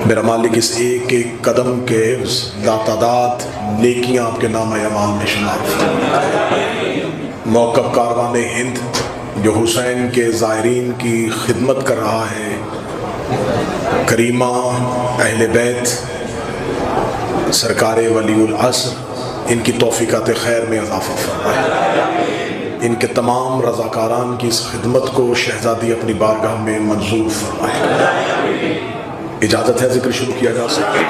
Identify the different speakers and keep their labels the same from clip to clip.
Speaker 1: میرا مالک اس ایک ایک قدم کے لاتعداد نیکیاں آپ کے نام اعمال میں شمار فرمائے۔ موقف کاروان ہند جو حسین کے زائرین کی خدمت کر رہا ہے، کریمہ اہل بیت سرکار ولی العصر، ان کی توفیقات خیر میں اضافہ فرمائے، ان کے تمام رضاکاران کی اس خدمت کو شہزادی اپنی بارگاہ میں منظور فرمائے۔ اجازت ہے ذکر شروع کیا جا سکے؟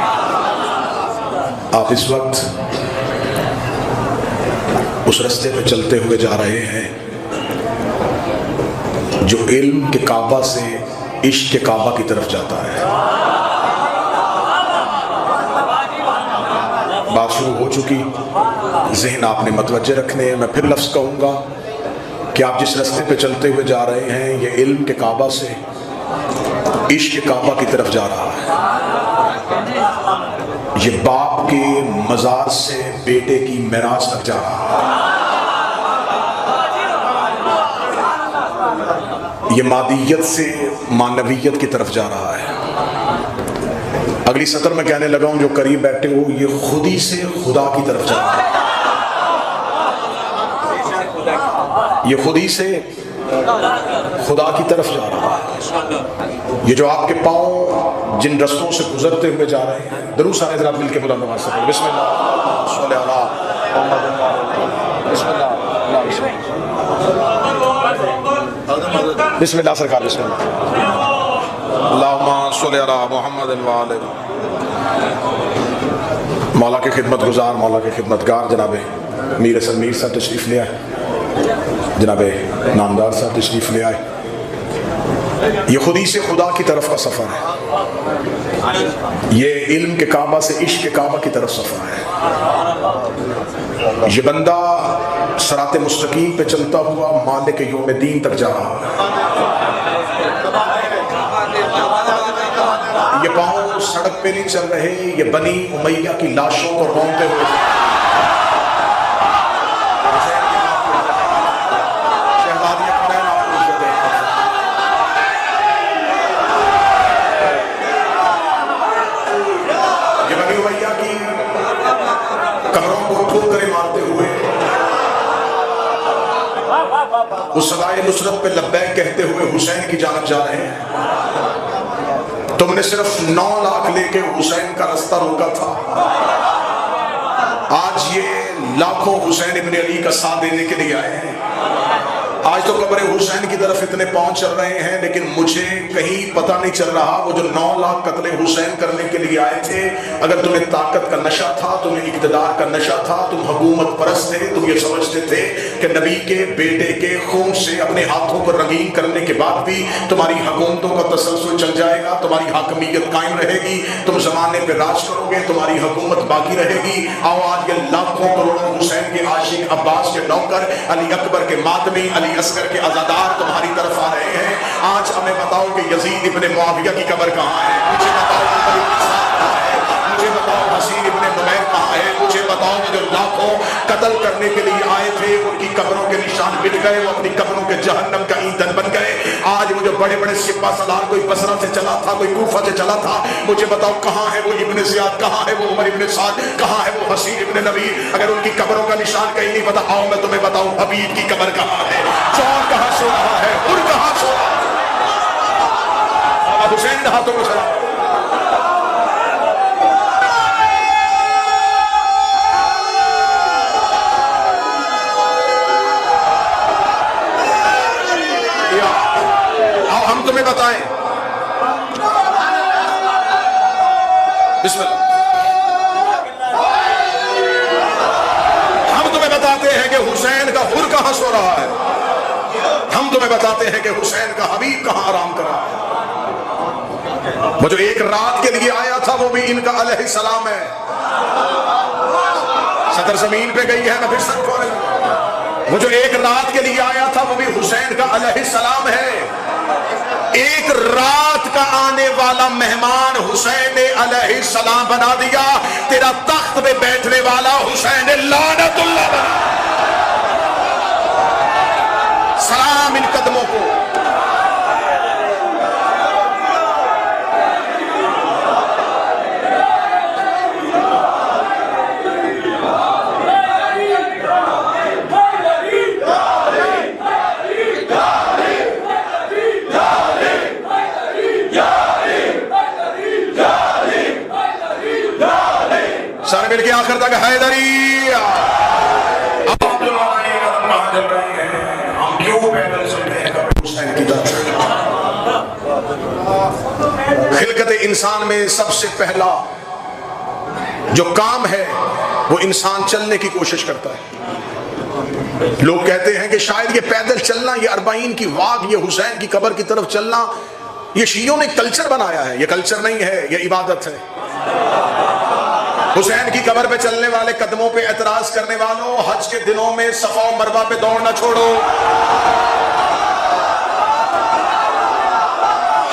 Speaker 1: آپ اس وقت اس رستے پہ چلتے ہوئے جا رہے ہیں جو علم کے کعبہ سے عشق کے کعبہ کی طرف جاتا ہے۔ بات شروع ہو چکی، ذہن آپ نے متوجہ رکھنے ہیں۔ میں پھر لفظ کہوں گا کہ آپ جس رستے پہ چلتے ہوئے جا رہے ہیں یہ علم کے کعبہ سے عشق کے کعبہ کی طرف جا رہا ہے۔ یہ باپ کے مزار سے بیٹے کی میراث تک جا رہا ہے۔ یہ مادیت سے معنویت کی طرف جا رہا ہے۔ اگلی سطر میں کہنے لگا ہوں جو قریب بیٹھے ہو، یہ خودی سے خدا کی طرف جا رہا ہے۔ یہ خودی سے خدا کی طرف جا رہا ہے۔ یہ جو آپ کے پاؤں جن رستوں سے گزرتے ہوئے جا رہے ہیں، درود سارے ذرا مل کے بلند آواز سے پڑھیں۔ بسم اللہ صلی اللہ بسم اللہ بسم اللہ سرکار بسم اللہ اللہم صلی علی محمد وآلہ۔ مولا کے خدمت گزار، مولا کے خدمتگار جناب میر حسن میر صاحب تشریف لے آئے، جناب نامدار صاحب تشریف لے آئے۔ یہ خودی سے خدا کی طرف کا سفر ہے، یہ علم کے کعبہ سے عشق کے کعبہ کی طرف سفر ہے۔ یہ بندہ صراط مستقیم پہ چلتا ہوا مالک یوم دین تک جا رہا ہے۔ یہ پاؤں سڑک پہ نہیں چل رہے، یہ بنی امیہ کی لاشوں کو رونتے ہوئے اس صدائے نصرت پہ لبیک کہتے ہوئے حسین کی جانب جا رہے ہیں۔ تم نے صرف 9 لاکھ لے کے حسین کا رستہ روکا تھا، آج یہ لاکھوں حسین ابن علی کا ساتھ دینے کے لیے آئے ہیں۔ آج تو قبر حسین کی طرف اتنے پہنچ چل رہے ہیں، لیکن مجھے کہیں پتہ نہیں چل رہا وہ جو 9 لاکھ قتل حسین کرنے کے لیے آئے تھے، اگر تمہیں طاقت کا نشہ تھا، تمہیں اقتدار کا نشہ تھا، تم حکومت پرست تھے، تم یہ سمجھتے تھے کہ نبی کے بیٹے کے خون سے اپنے ہاتھوں پر رنگین کرنے کے بعد بھی تمہاری حکومتوں کا تسلسل چل جائے گا، تمہاری حاکمیت قائم رہے گی، تم زمانے پہ راج کرو گے، تمہاری حکومت باقی رہے گی۔ آؤ آج یہ لاکھوں کروڑوں حسین کے عاشق، عباس کے نوکر، علی اکبر کے ماتمی، علی اصغر کے عزادار تمہاری طرف آ رہے ہیں۔ آج ہمیں بتاؤ کہ یزید ابن معاویہ کی قبر کہاں ہے، مجھے بتاؤ علی کہاں ہے، مجھے بتاؤ حسین ابن نمیر کہاں ہے، مجھے بتاؤ کہ جو لاکھوں قتل کرنے کے لیے آئے تھے ان کی قبروں کے نشان مٹ گئے، وہ اپنی قبروں کے جہنم کا ایندھن بن گئے۔ آج وہ جو بڑے بڑے سپہ سالار، کوئی بصرہ سے چلا تھا، کوئی کوفہ سے چلا تھا، مجھے بتاؤ کہاں ہے وہ ابن زیاد، کہاں ہے وہ عمر ابن سعد، کہاں ہے وہ حسین ابن نبیر؟ اگر ان کی قبروں کا نشان کہیں نہیں پتا، آؤ میں تمہیں بتاؤں حبیب کی قبر کہاں ہے، جون کہاں سو رہا ہے، حر کہاں سو رہا ہے۔ حسین ہاتھوں کو سلام۔ ہم تمہیں بتائیں، بسم اللہ، ہم تمہیں بتاتے ہیں کہ حسین کا حر کہاں سو رہا ہے، ہم تمہیں بتاتے ہیں کہ حسین کا حبیب کہاں آرام کر رہا ہے۔ وہ جو ایک رات کے لیے آیا تھا وہ بھی ان کا علیہ السلام ہے۔ صدر زمین پہ گئی ہے، میں پھر سب کھولے گا۔ وہ جو ایک رات کے لیے آیا تھا وہ بھی حسین کا علیہ السلام ہے۔ ایک رات کا آنے والا مہمان حسین علیہ السلام بنا دیا، تیرا تخت پہ بیٹھنے والا حسین لعنت اللہ بنا۔ سلام ان قدموں کو۔ سارے مل کے آخر تک حیدری. اب کہاں چل رہے ہیں؟ ہم کیوں پیدل چل رہے ہیں قبر حسین کی طرف؟ خلقت انسان میں سب سے پہلا جو کام ہے وہ انسان چلنے کی کوشش کرتا ہے. لوگ کہتے ہیں کہ شاید یہ پیدل چلنا، یہ 40 کی واک، یہ حسین کی قبر کی طرف چلنا، یہ شیعوں نے کلچر بنایا ہے. یہ کلچر نہیں ہے، یہ عبادت ہے. حسین کی قبر پہ چلنے والے، قدموں پہ اعتراض کرنے والوں، حج کے دنوں میں صفا و مروہ پہ دوڑنا چھوڑو.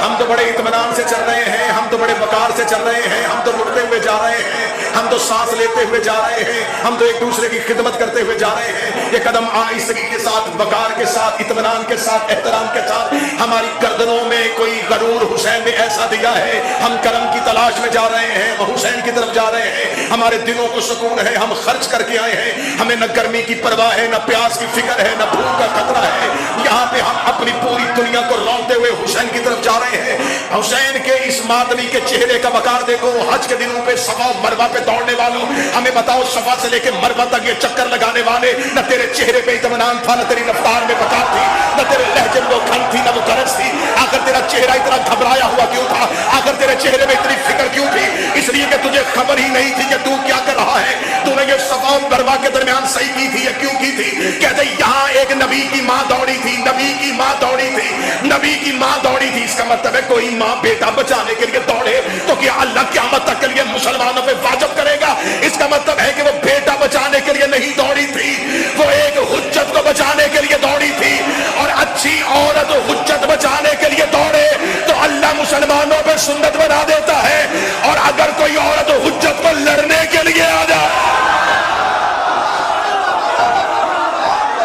Speaker 1: ہم تو بڑے اطمینان سے چل رہے ہیں، ہم تو بڑے وقار سے چل رہے ہیں، ہم تو اٹھتے ہوئے جا رہے ہیں، ہم تو سانس لیتے ہوئے جا رہے ہیں، ہم تو ایک دوسرے کی خدمت کرتے ہوئے جا رہے ہیں. یہ قدم آہستگی کے ساتھ، وقار کے ساتھ، اطمینان کے ساتھ، احترام کے ساتھ. ہماری گردنوں میں کوئی غرور حسین نے ایسا دیا ہے، ہم کرم کی تلاش میں جا رہے ہیں، وہ حسین کی طرف جا رہے ہیں. ہمارے دلوں کو سکون ہے، ہم خرچ کر کے آئے ہیں. ہمیں نہ گرمی کی پرواہ ہے، نہ پیاس کی فکر ہے، نہ بھوک کا خطرہ ہے. یہاں پہ ہم اپنی پوری دنیا کو رونتے ہوئے حسین کی طرف جا رہے ہیں. حسین کے اس ماتمی کے چہرے کا وقار دیکھو. حج کے دنوں پہ صفا و مروہ پہ دوڑنے والوں، ہمیں بتاؤ صفا سے لے کے مروہ تک یہ چکر لگانے والے، نہ تیرے چہرے پہ اطمینان تھا، نہ تیری رفتار میں وقار تھی، نہ تیرے لہجے میں وہ کھن تھی، نہ وہ گرج تھی. آخر تیرا چہرہ اتنا گھبرایا ہوا کیوں تھا؟ آخر تیرے چہرے میں اتنی فکر کیوں تھی؟ اس لیے کہ تجھے خبر ہی نہیں تھی کہ تو کیا کر رہا ہے. تو نے یہ صفا و مروہ کے درمیان صحیح کی تھی، یہ کیوں کی تھی؟ کہتے یہاں ایک نبی کی ماں دوڑی تھی، نبی کی ماں دوڑی تھی، نبی کی ماں دوڑی تھی. اس کا مطلب ہے کوئی ماں بیٹا بچانے کے لیے دوڑے تو کیا اللہ قیامت تک کے لیے مسلمانوں پہ واجب کرے گا؟ اس کا مطلب ہے کہ وہ بیٹا بچانے کے لیے نہیں دوڑی تھی، وہ ایک حجت کو بچانے کے لیے دوڑی تھی. اور اچھی عورت حجت بچانے کے لیے دوڑے تو اللہ مسلمانوں پہ سنت بنا دیتا ہے. اور اگر کوئی عورت حجت کو لڑنے کے لیے آ جائے،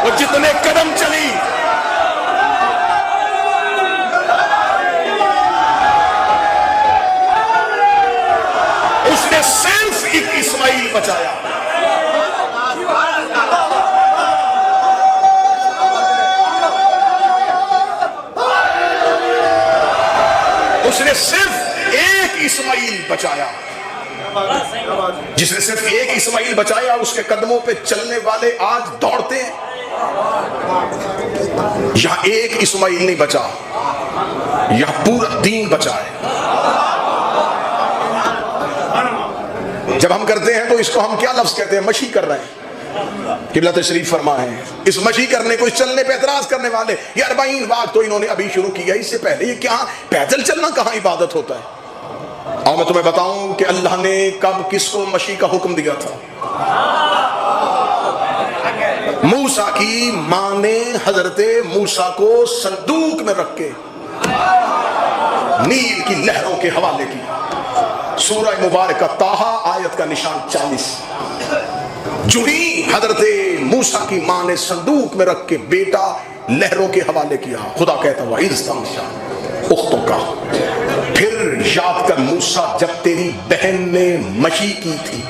Speaker 1: وہ جتنے قدم چلی، اس نے صرف ایک اسماعیل بچایا. اس نے صرف ایک اسماعیل بچایا. جس نے صرف ایک اسماعیل بچایا، اس کے قدموں پہ چلنے والے آج دوڑتے ہیں. یہاں ایک اسماعیل نہیں بچا، یہاں پورا دین بچا ہے. جب ہم کرتے ہیں تو اس کو ہم کیا لفظ کہتے ہیں؟ مشی کر رہے ہیں. قبلہ تشریف فرما ہے اس مشی کرنے کو، اس چلنے پہ اعتراض کرنے والے. یہ 40 واق تو انہوں نے ابھی شروع کیا، اس سے پہلے یہ کیا پیدل چلنا کہاں عبادت ہوتا ہے؟ اور میں تمہیں بتاؤں کہ اللہ نے کب کس کو مشی کا حکم دیا تھا. موسیٰ کی ماں نے حضرت موسیٰ کو صندوق میں رکھ کے نیل کی لہروں کے حوالے کیا. سورہ مبارکہ طٰہٰ آیت کا نشان 40. جو ہی حضرت موسیٰ کی ماں نے صندوق میں رکھ کے بیٹا لہروں کے حوالے کیا، خدا کہتا ہوا اختوں کا. پھر یاد کر موسیٰ جب تیری بہن نے مشی کی تھی.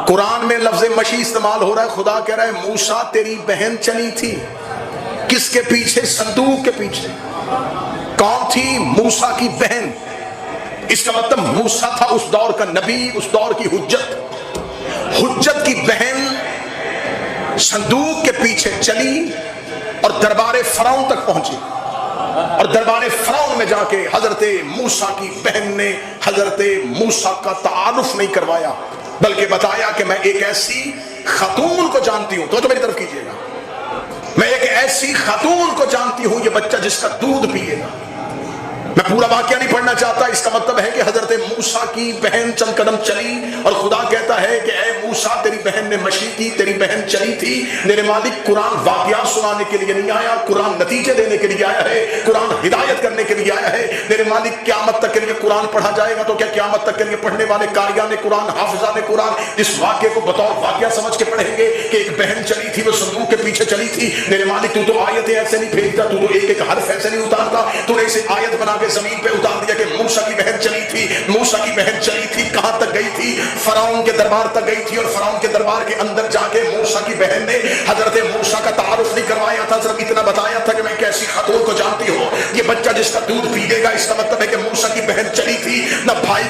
Speaker 1: قرآن میں لفظ مشی استعمال ہو رہا ہے. خدا کہہ رہا ہے موسیٰ تیری بہن چلی تھی. کس کے پیچھے؟ صندوق کے پیچھے. کون تھی؟ موسیٰ کی بہن. اس کا مطلب موسیٰ تھا اس دور کا نبی، اس دور کی حجت. حجت کی بہن صندوق کے پیچھے چلی اور دربار فرعون تک پہنچی. اور دربار فرعون میں جا کے حضرت موسیٰ کی بہن نے حضرت موسیٰ کا تعارف نہیں کروایا، بلکہ بتایا کہ میں ایک ایسی خاتون کو جانتی ہوں. تو میری طرف کیجئے گا، میں ایک ایسی خاتون کو جانتی ہوں، یہ بچہ جس کا دودھ پیے گا. میں پورا واقعہ نہیں پڑھنا چاہتا. اس کا مطلب ہے کہ حضرت موسیٰ کی بہن چند قدم چلی اور خدا کہتا ہے کہ اے موسیٰ تیری بہن نے مشی کی، تیری بہن چلی تھی. میرے مالک قرآن واقعات سنانے کے لیے نہیں آیا، قرآن نتیجے دینے کے لیے آیا ہے، قرآن ہدایت کرنے کے لیے آیا ہے. میرے مالک قیامت تک کے لیے قرآن پڑھا جائے گا تو کیا قیامت تک کے لیے پڑھنے والے قاریان قرآن، حافظان قرآن اس واقعے کو بطور واقعہ سمجھ کے پڑھیں گے کہ ایک بہن چلی تھی، وہ صندوق کے پیچھے چلی تھی. میرے مالک تو آیتیں ایسے نہیں بھیجتا، تو ایک ایک حرف ایسے نہیں اتارتا. تو نے اسے آیت بنا کے زمین پہ اتار دیا کہ موسیٰ کی بہن چلی تھی. موسیٰ کی بہن چلی تھی، کہاں تک گئی تھی؟ فرعون کے دربار تک گئی تھی. اور فرعون کے دربار کے اندر جا کے موسیٰ کی بہن نے حضرت موسیٰ کا تعارف نہیں کروایا تھا، صرف اتنا بتایا تھا کہ میں ایک ایسی خاتون کو جانتی ہوں، یہ بچہ جس کا دودھ پیے گا. اس کا مطلب ہے کہ موسیٰ کی بہن چلی تھی، نہ بھائی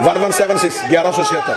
Speaker 1: 1176 1176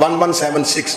Speaker 1: 1176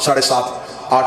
Speaker 1: 7:30 8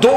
Speaker 1: 2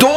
Speaker 1: 2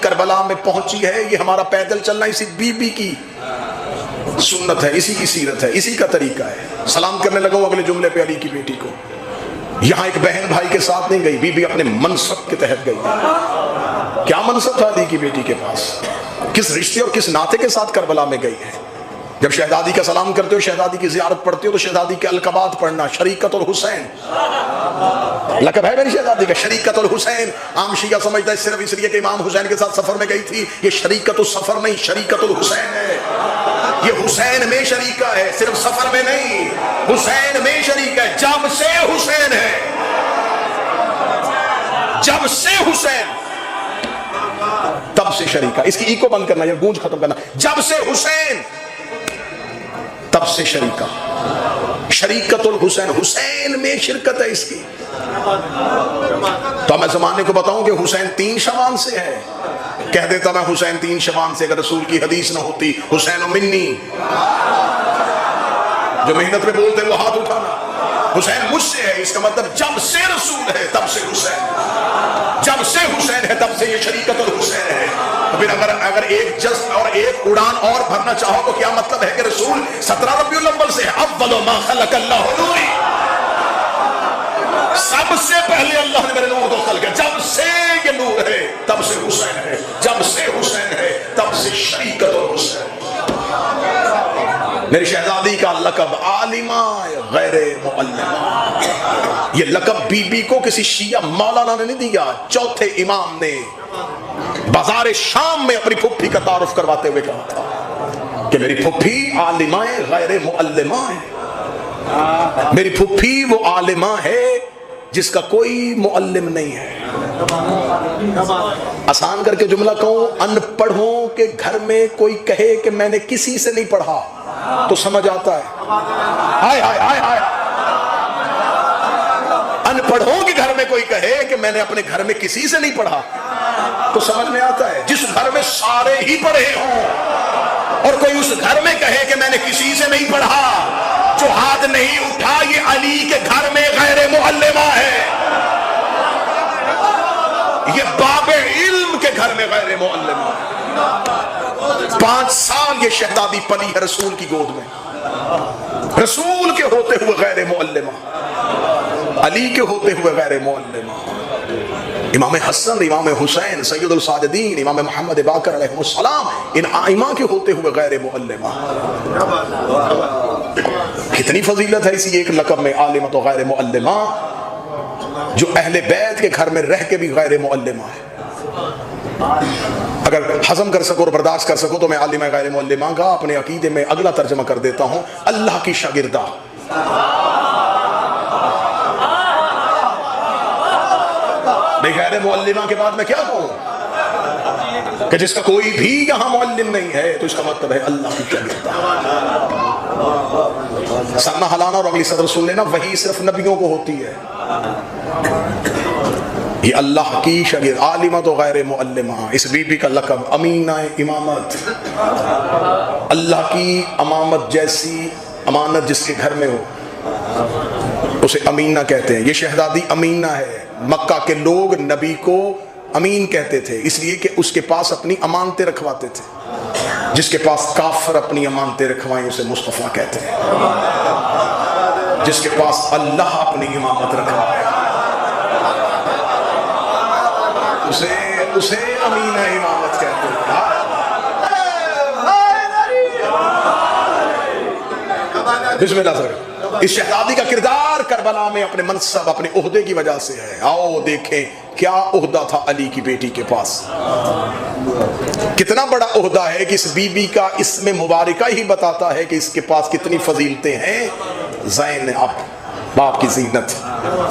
Speaker 1: کربلا میں پہنچی ہے، یہ ہمارا پیدل چلنا اسی بی بی کی سنت ہے، اسی کی سیرت ہے، اسی کا طریقہ ہے۔ سلام کرنے لگا ہوں اگلے جملے پہ علی کی بیٹی کو۔ یہاں ایک بہن بھائی کے ساتھ نہیں گئی، بی بی اپنے منصب کے تحت گئی۔ کیا منصب تھا علی کی بیٹی کے پاس؟ کس رشتے اور کس ناطے کے ساتھ کربلا میں گئی ہے؟ جب شہزادی کا سلام کرتے ہو، شہزادی کی زیارت پڑھتے ہو، تو شہزادی کے القابات پڑھنا، شریکت الحسین لقب ہے میری شہزادی کا، شریکت الحسین۔ عام شیعہ سمجھتا ہے صرف اس لیے کہ امام حسین کے ساتھ سفر میں گئی تھی، یہ شریکت السفر نہیں، شریکت الحسین ہے۔ یہ حسین میں شریکہ ہے، صرف سفر میں نہیں، حسین میں شریک ہے۔ جب سے حسین ہے، جب سے حسین، تب سے شریکہ۔ اس کی ایکو بند کرنا، یہ گونج ختم کرنا۔ جب سے حسین، تب سے شریکہ۔ شریکت الحسین، حسین میں شرکت ہے اس کی۔ تو میں زمانے کو بتاؤں کہ حسین 3 شعبان سے ہے، کہہ دیتا میں حسین 3 شعبان سے، اگر رسول کی حدیث نہ ہوتی۔ حسین و منی، جو محنت میں بولتے وہ ہاتھ اٹھانا۔ حسین مجھ سے ہے، اس کا مطلب جب سے رسول ہے تب سے حسین، جب سے حسین ہے تب سے یہ شریکت الحسین ہے۔ پھر اگر ایک جس اور ایک اڑان اور بھرنا چاہو تو کیا مطلب ہے کہ رسول 17 ربیع الاول سے ہے۔ اول ما خلق اللہ نوری، سب سے پہلے اللہ نے میرے نور کو خلق کیا۔ جب سے یہ نور ہے تب سے حسین ہے، جب سے حسین ہے تب سے شریکت الحسین۔ میری شہزادی کا لقب عالمہ غیر معلمہ، یہ لقب بی بی کو کسی شیعہ مولانا نے نہیں دیا، چوتھے امام نے بازار شام میں اپنی پھپھی کا تعارف کرواتے ہوئے کہا تھا کہ میری پھپھی عالمہ غیر معلمہ ہے، میری پھپھی وہ عالمہ ہے جس کا کوئی معلم نہیں ہے۔ آسان کر کے جملہ کہوں، ان پڑھوں کے گھر میں کوئی کہے کہ میں نے کسی سے نہیں پڑھا تو سمجھ آتا ہے۔ ہائے ہائے ہائے ہائے، ان پڑھوں کے گھر میں کوئی کہے کہ میں نے اپنے گھر میں کسی سے نہیں پڑھا تو سمجھ میں آتا ہے۔ جس گھر میں سارے ہی پڑھے ہوں اور کوئی اس گھر میں کہے کہ میں نے کسی سے نہیں پڑھا، جو ہاتھ نہیں اٹھا یہ علی کے گھر میں غیر معلمہ ہے، یہ باب علم کے گھر میں غیر معلمہ ہے۔ 5 سال یہ شہزادی پلی ہے رسول کی گود میں، رسول کے ہوتے ہوئے غیر معلمہ، علی کے ہوتے ہوئے غیر معلمہ۔ امام حسن، امام حسین، سید الساجدین، امام محمد باقر علیہ السلام، ان آئمہ کے ہوتے ہوئے غیر معلمہ۔ کتنی فضیلت ہے اسی ایک لقب میں، عالمہ و غیر معلمہ، جو اہل بیت کے گھر میں رہ کے بھی غیر معلمہ ہے۔ اگر ہضم کر سکو اور برداشت کر سکو تو میں عالمہ غیر معلمہ کا اپنے عقیدے میں اگلا ترجمہ کر دیتا ہوں، اللہ کی شاگردہ۔ غیر معلمہ کے بعد میں کیا کہوں کہ جس کا کوئی بھی یہاں معلم نہیں ہے تو اس کا مطلب ہے اللہ کی شاگردہ۔ سرنا ہلانا اور اگلی صدر سن لینا، وہی صرف نبیوں کو ہوتی ہے۔ یہ اللہ کی شاگرد، عالمہ تو غیر معلمہ۔ اس بی بی کا لقب امینہ امامت، اللہ کی امامت جیسی امانت جس کے گھر میں ہو اسے امینہ کہتے ہیں۔ یہ شہزادی امینہ ہے۔ مکہ کے لوگ نبی کو امین کہتے تھے اس لیے کہ اس کے پاس اپنی امانتیں رکھواتے تھے۔ جس کے پاس کافر اپنی امانتیں رکھوائیں اسے مصطفیٰ کہتے ہیں۔ جس کے پاس اللہ اپنی امامت رکھوائے اسے امین امامت کہتے ہیں۔ بسم اللہ سر۔ اس شہزادی کا کردار کربلا میں اپنے منصب، اپنے عہدے کی وجہ سے ہے۔ آؤ دیکھیں کیا عہدہ تھا علی کی بیٹی کے پاس، کتنا بڑا عہدہ ہے کہ اس بی بی کا اسم مبارکہ ہی بتاتا ہے کہ اس کے پاس کتنی فضیلتیں ہیں۔ زینب، باپ کی زینت۔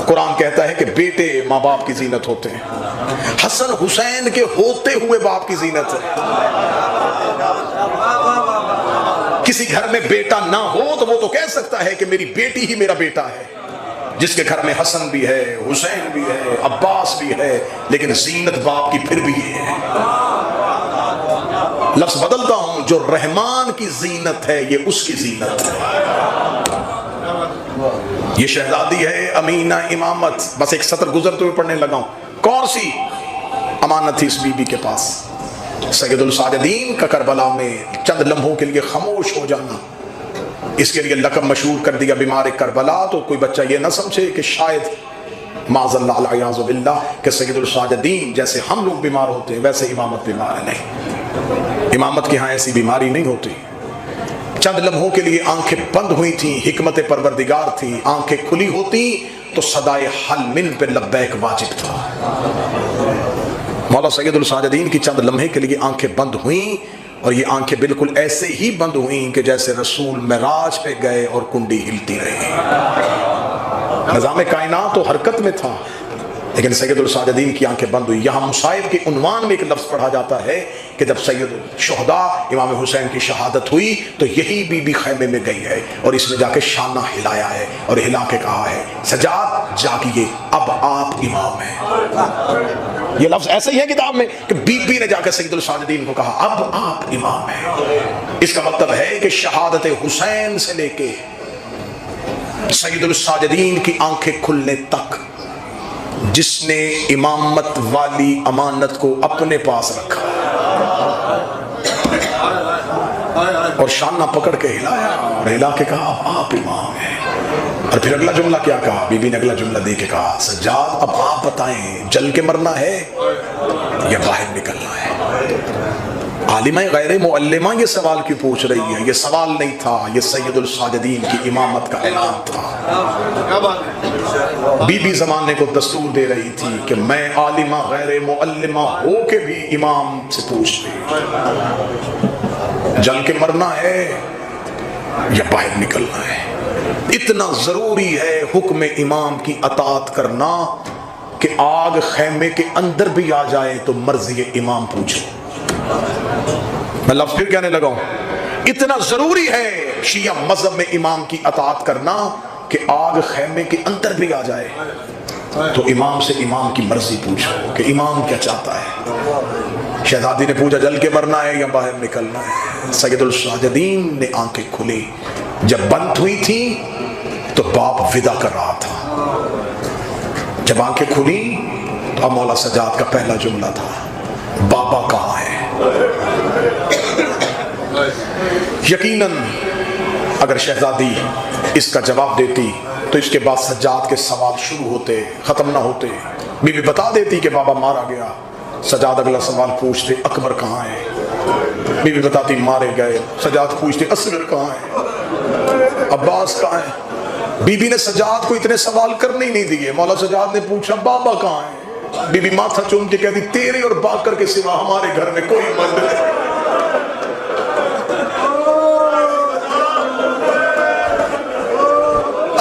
Speaker 1: قرآن کہتا ہے کہ بیٹے ماں باپ کی زینت ہوتے ہیں، حسن حسین کے ہوتے ہوئے باپ کی زینت ہے۔ کسی گھر میں بیٹا نہ ہو تو وہ تو کہہ سکتا ہے کہ میری بیٹی ہی میرا بیٹا ہے۔ جس کے گھر میں حسن بھی ہے، حسین بھی ہے، عباس بھی ہے، لیکن زینت باپ کی پھر بھی یہ ہے۔ لفظ بدلتا ہوں، جو رحمان کی زینت ہے یہ اس کی زینت ہے۔ یہ شہزادی ہے امینہ امامت۔ بس ایک سطر گزرتے ہوئے پڑھنے لگا ہوں، کون سی؟ امانت تھی اس بی بی کے پاس۔ سید الساجدین کا کربلا میں چند لمحوں کے لیے خاموش ہو جانا، اس کے لیے لقب مشہور کر دیا بیمار کربلا۔ تو کوئی بچہ یہ نہ سمجھے کہ شاید معاذ اللہ العیاذ باللہ کہ سید الساجدین جیسے ہم لوگ بیمار ہوتے ہیں ویسے امامت بیمار ہے۔ نہیں، امامت کے ہاں ایسی بیماری نہیں ہوتی۔ چند لمحوں کے لیے آنکھیں بند ہوئی تھیں، حکمت پروردگار تھی، آنکھیں کھلی ہوتی تو صدائے حل من پہ لبیک واجب تھا۔ مولا سید الساجدین کی چند لمحے کے لیے آنکھیں بند ہوئیں، اور یہ آنکھیں بالکل ایسے ہی بند ہوئیں کہ جیسے رسول معراج پہ گئے اور کنڈی ہلتی رہی۔ نظام کائنات تو حرکت میں تھا، لیکن سید الساجدین کی آنکھیں بند ہوئی۔ یہاں مصائب کے عنوان میں ایک لفظ پڑھا جاتا ہے کہ جب سید الشہداء امام حسین کی شہادت ہوئی تو یہی بی بی خیمے میں گئی ہے اور اس نے جا کے شانہ ہلایا ہے اور ہلا کے کہا ہے سجاد جاگیے، اب آپ امام ہیں۔ یہ لفظ ایسے ہی ہے کتاب میں کہ بی بی نے جا کے سید الساجدین کو کہا اب آپ امام ہیں۔ اس کا مطلب ہے کہ شہادت حسین سے لے کے سید الساجدین کی آنکھیں کھلنے تک جس نے امامت والی امانت کو اپنے پاس رکھا اور شانہ پکڑ کے ہلایا اور ہلا کے کہا آپ امام ہیں۔ اور پھر اگلا جملہ کیا کہا؟ بی بی نے اگلا جملہ دے کے کہا سجاد اب آپ بتائیں جل کے مرنا ہے یا باہر نکلنا ہے؟ عالمہ غیر معلمہ یہ سوال کیوں پوچھ رہی ہے؟ یہ سوال نہیں تھا، یہ سید الساجدین کی امامت کا اعلان تھا۔ بی بی زمانے کو دستور دے رہی تھی کہ میں عالمہ غیر معلمہ ہو کے بھی امام سے پوچھ رہی، جل کے مرنا ہے یا باہر نکلنا ہے؟ اتنا ضروری ہے حکم امام کی اطاعت کرنا کہ آگ خیمے کے اندر بھی آ جائے تو مرضی امام پوچھو۔ میں لفظ پھر کہنے لگا ہوں، اتنا ضروری ہے شیعہ مذہب میں امام کی اطاعت کرنا کہ آگ خیمے کے اندر بھی آ جائے تو امام سے امام کی مرضی پوچھو کہ امام کیا چاہتا ہے۔ شہزادی نے پوچھا جل کے مرنا ہے یا باہر نکلنا ہے؟ سید الساجدین نے آنکھیں کھلی، جب بند ہوئی تھی تو باپ ودا کر رہا تھا، جب آنکھیں کھلی تو اب مولا سجاد کا پہلا جملہ تھا بابا کہاں ہے؟ یقیناً اگر شہزادی اس کا جواب دیتی تو اس کے بعد سجاد کے سوال شروع ہوتے، ختم نہ ہوتے۔ بی بی بتا دیتی کہ بابا مارا گیا، سجاد اگلا سوال پوچھتے اکبر کہاں ہے؟ بی بی بتاتی مارے گئے، سجاد پوچھتے اصغر کہاں ہے؟ عباس کہاں ہے؟ بی بی نے سجاد کو اتنے سوال کرنے ہی نہیں دیے۔ مولا سجاد نے پوچھا بابا کہاں ہے؟ بی بی ماتھا چوم کے کہتی تیرے اور باکر کے سوا ہمارے گھر میں کوئی مرد نہیں۔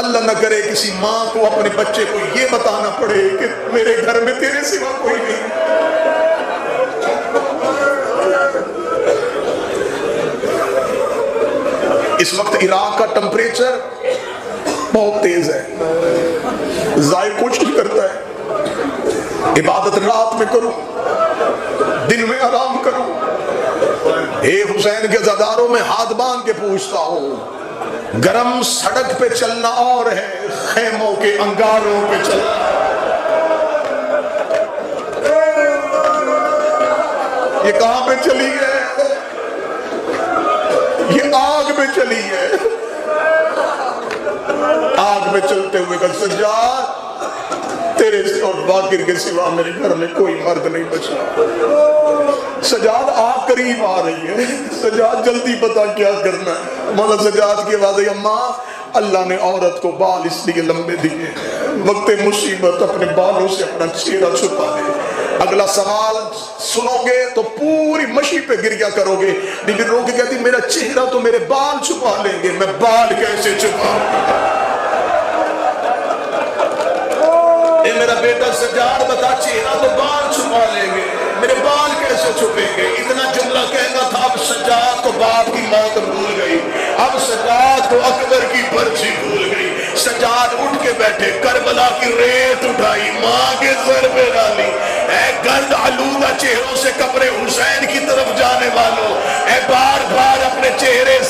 Speaker 1: اللہ نہ کرے کسی ماں کو اپنے بچے کو یہ بتانا پڑے کہ میرے گھر میں تیرے سوا کوئی نہیں۔ اس وقت عراق کا ٹمپریچر بہت تیز ہے، ذائقہ کچھ نہیں کرتا ہے۔ عبادت رات میں کرو، دن میں آرام کرو۔ اے حسین کے زاداروں میں ہاتھ باندھ کے پوچھتا ہوں، گرم سڑک پہ چلنا اور ہے، خیموں کے انگاروں پہ چلنا۔ یہ کہاں پہ چلی ہے؟ یہ آگ میں چلی ہے۔ آگ میں چلتے ہوئے کہ سجاد تیرے اور باقر کے سوا میرے گھر میں کوئی مرد نہیں بچا۔ سجاد آگ قریب آ رہی ہے، سجاد جلدی بتا کیا کرنا ہے؟ مولا سجاد کی آواز ہے اماں اللہ نے عورت کو بال اس لیے لمبے دیے وقت مصیبت اپنے بالوں سے اپنا چہرہ چھپا لے۔ اگلا سوال سنو گے تو پوری مشی پہ گریا کرو گے۔ بی بی رو کے کہتی میرا چہرہ تو میرے بال چھپا لیں گے، میں بال کیسے چھپاؤں؟ اے میرا بیٹا سجاد بتا چہرہ تو بال چھپا لیں گے، میرے بال کیسے چھپیں گے؟ اتنا جملہ کہنا تھا۔ اب سجاد کو باپ کی موت بھول گئی، اب سجاد کو اکبر کی پرچی بھول گئی۔ سجاد اٹھ کے بیٹھے، کربلا کی ریت اٹھائی، ماں کے سر پہ ڈالی۔ اے گرد آلودہ چہروں سے قبر حسین کی طرف جانے والوں، اے بار بار اپنے چہرے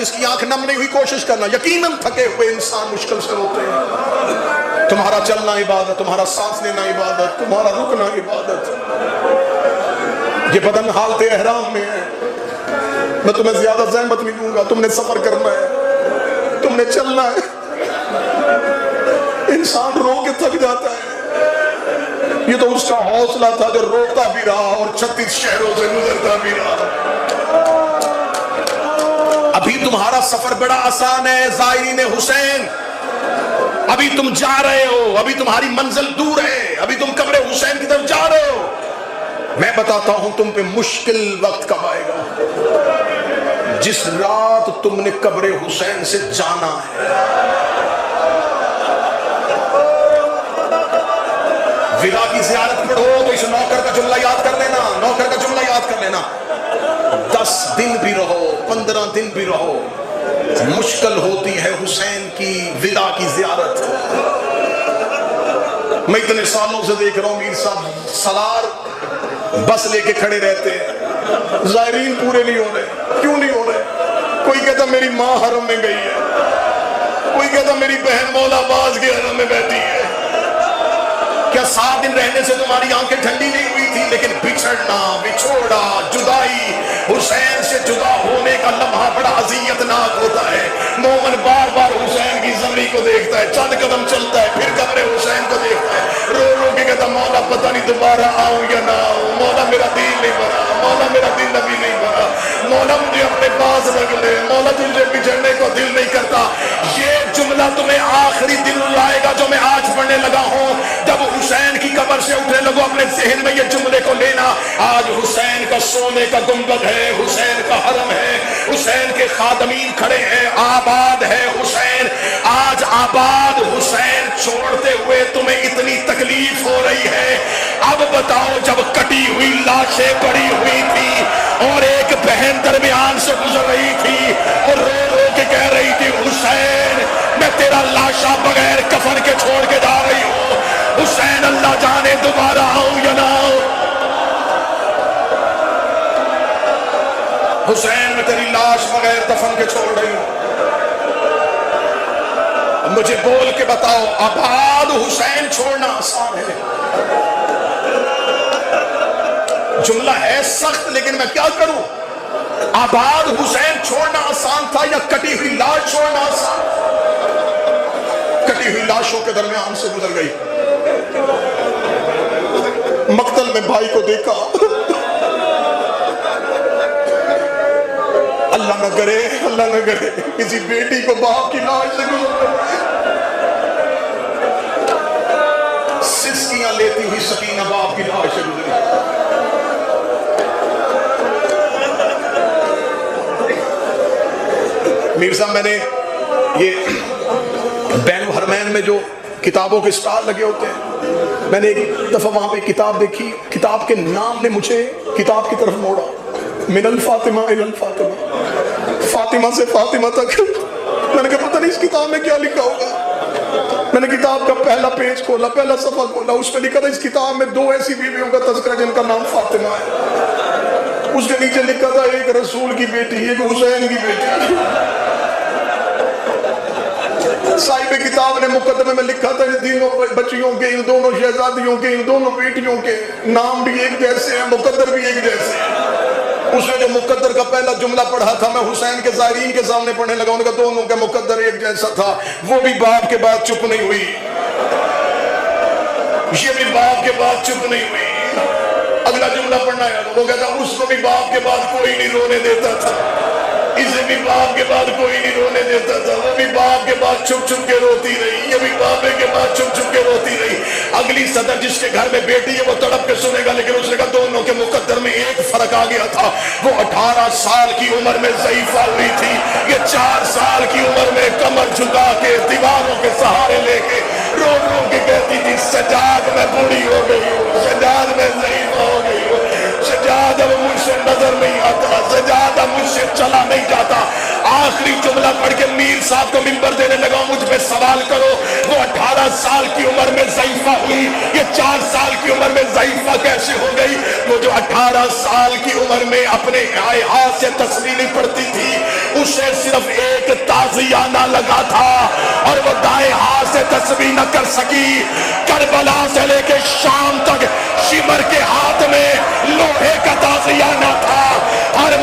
Speaker 1: جس کی آنکھ نم نہیں ہوئی کوشش کرنا. یقیناً تھکے ہوئے انسان مشکل سے روتے ہیں. تمہارا چلنا عبادت, تمہارا سانس لینا عبادت, تمہارا رکنا عبادت. یہ بدن حالت احرام میں ہے. میں تمہیں زیادہ زحمت نہیں دوں گا, تم نے سفر کرنا ہے, تم نے چلنا ہے. انسان رو کے تھک جاتا ہے. یہ تو اس کا حوصلہ تھا جو روتا بھی رہا اور 36 شہروں سے گزرتا بھی رہا. ابھی تمہارا سفر بڑا آسان ہے زائرین حسین. ابھی تم جا رہے ہو, ابھی تمہاری منزل دور ہے, ابھی تم قبر حسین کی طرف جا رہے ہو. میں بتاتا ہوں تم پہ مشکل وقت کب آئے گا. جس رات تم نے قبر حسین سے جانا ہے. ودا کی زیارت پڑھو تو اس نوکر کا جملہ یاد کر لینا, نوکر کا جملہ یاد کر لینا. 10 دن بھی رہو, 15 دن بھی رہو, مشکل ہوتی ہے حسین کی ودا کی زیارت. میں اتنے سالوں سے دیکھ رہا ہوں میر صاحب سالار بس لے کے کھڑے رہتے ہیں, زائرین پورے نہیں ہو رہے. کیوں نہیں ہو رہے؟ کوئی کہتا میری ماں حرم میں گئی ہے, کوئی کہتا میری بہن مولا عباس کے حرم میں بیٹھی ہے. کیا 7 دن رہنے سے تمہاری آنکھیں ٹھنڈی نہیں ہوئی تھی؟ لیکن بچھڑنا, بچھوڑا, جدائی, حسین سے جدا ہونے کا لمحہ بڑا اذیتناک ہوتا ہے. مومن بار بار حسین کی زمین کو دیکھتا ہے, چند قدم چلتا ہے, پھر قبر حسین کو دیکھتا ہے, رو رو کے کہتا مولا پتہ نہیں دوبارہ آؤں یا نہ آؤں, مولا میرا دل نہیں بھرا, مولا میرا دل ابھی نہیں بھرا, مولا مجھے اپنے پاس رکھ لے, مولا تجھے بچھڑنے کو دل نہیں کرتا. یہ جملہ تمہیں آخری دن لائے گا جو میں آج پڑھنے لگا ہوں. جب حسین کی قبر سے اٹھنے لگو اپنے ذہن میں یہ جملے کو لینا. آج حسین کا سونے کا گنبد ہے, حسین کا حرم ہے, حسین کے خادمین کھڑے ہیں, آباد ہے حسین. آج آباد حسین چھوڑتے ہوئے تمہیں اتنی تکلیف ہو رہی ہے. اب بتاؤ جب کٹی ہوئی لاشیں پڑی ہوئی تھی اور ایک بہن درمیان سے گزر رہی تھی اور رو رو کے کہہ رہی تھی حسین میں تیرا لاشا بغیر کفن کے چھوڑ کے جا رہی ہوں, حسین اللہ جانے دوبارہ آؤں یا نہ آؤں. حسین میں تیری لاش بغیر دفن کے چھوڑ رہی ہوں. مجھے بول کے بتاؤ آباد حسین چھوڑنا آسان ہے؟ جملہ ہے سخت لیکن میں کیا کروں. آباد حسین چھوڑنا آسان تھا یا کٹی ہوئی لاش چھوڑنا آسان؟ کٹی ہوئی لاشوں کے درمیان سے گزر گئی. مقتل میں بھائی کو دیکھا, اللہ نہ کرے, اللہ نہ کرے کسی بیٹی کو باپ کی لاش سے گزر گئی. سسکیاں لیتی ہوئی سکینہ باپ کی لاش سے گزری. میر صاحب میں نے یہ بین الحرمین میں جو کتابوں کے سٹال لگے ہوتے ہیں, میں نے ایک دفعہ وہاں پہ کتاب دیکھی, کتاب کے نام نے مجھے کتاب کی طرف موڑا. من الفاطمہ الی الفاطمہ, فاطمہ سے فاطمہ تک. میں نے کہا پتہ نہیں اس کتاب میں کیا لکھا ہوگا. میں نے کتاب کا پہلا پیج کھولا, پہلا صفحہ کھولا, اس میں لکھا تھا اس کتاب میں 2 ایسی بیویوں کا تذکرہ جن کا نام فاطمہ ہے. اس کے نیچے لکھا تھا ایک رسول کی بیٹی, ایک حسین کی بیٹی. صاحب کتاب نے مقدمے میں لکھا تھا ان تینوں بچیوں کے, ان دونوں شہزادیوں کے, ان دونوں بیٹیوں کے نام بھی ایک جیسے ہیں, مقدر بھی ایک جیسے ہیں. اس نے جو مقدر کا پہلا جملہ پڑھا تھا میں حسین کے زائرین کے سامنے پڑھنے لگا, ان کا دونوں کا مقدر ایک جیسا تھا. وہ بھی باپ کے بعد چپ نہیں ہوئی, یہ بھی باپ کے بعد چپ نہیں ہوئی. اگلا جملہ پڑھنا ہے, وہ کہتا اس کو بھی باپ کے بعد کوئی نہیں رونے دیتا تھا, اسے بھی باپ کے بعد کوئی نہیں رونے دیتا تھا, وہ بھی باپ کے بعد چھپ چھپ کے روتی رہی, یہ بھی باپ کے بعد چھپ چھپ کے روتی رہی. اگلی صدر جس کے گھر میں بیٹی ہے وہ تڑپ کے سنے گا, لیکن اس نے کہا دونوں کے مقدر میں ایک فرق آ گیا تھا. وہ 18 سال کی عمر میں ضعیفہ ہوئی تھی, یہ 4 سال کی عمر میں کمر جھکا کے دیواروں کے سہارے لے کے رو رو کے کہتی تھی سجاد میں بوڑھی ہو گئی ہوں, سجاد میں ضعیفہ ہو گئی ہوں, سجاد اب مجھ سے نظر نہیں آتا, سجاد اب مجھ سے چلا نہیں جاتا. آخری جملہ پڑھ کے میر صاحب کو منبر دینے لگا، مجھ پہ سوال کرو وہ 18 سال کی عمر میں ضعیفہ ہوئی، یہ 4 سال کی عمر میں ضعیفہ کیسے ہو گئی؟ وہ جو 18 سال کی عمر میں اپنے ہاتھ سے تسبیح نہیں پڑھتی تھی، اسے صرف ایک تازیہ نہ لگا تھا اور وہ دائیں ہاتھ سے تسبیح نہ کر سکی۔ کربلا سے لے کے شام تک شمر کے ہاتھ میں لوہے کا تازیہ نہ تھا، ہر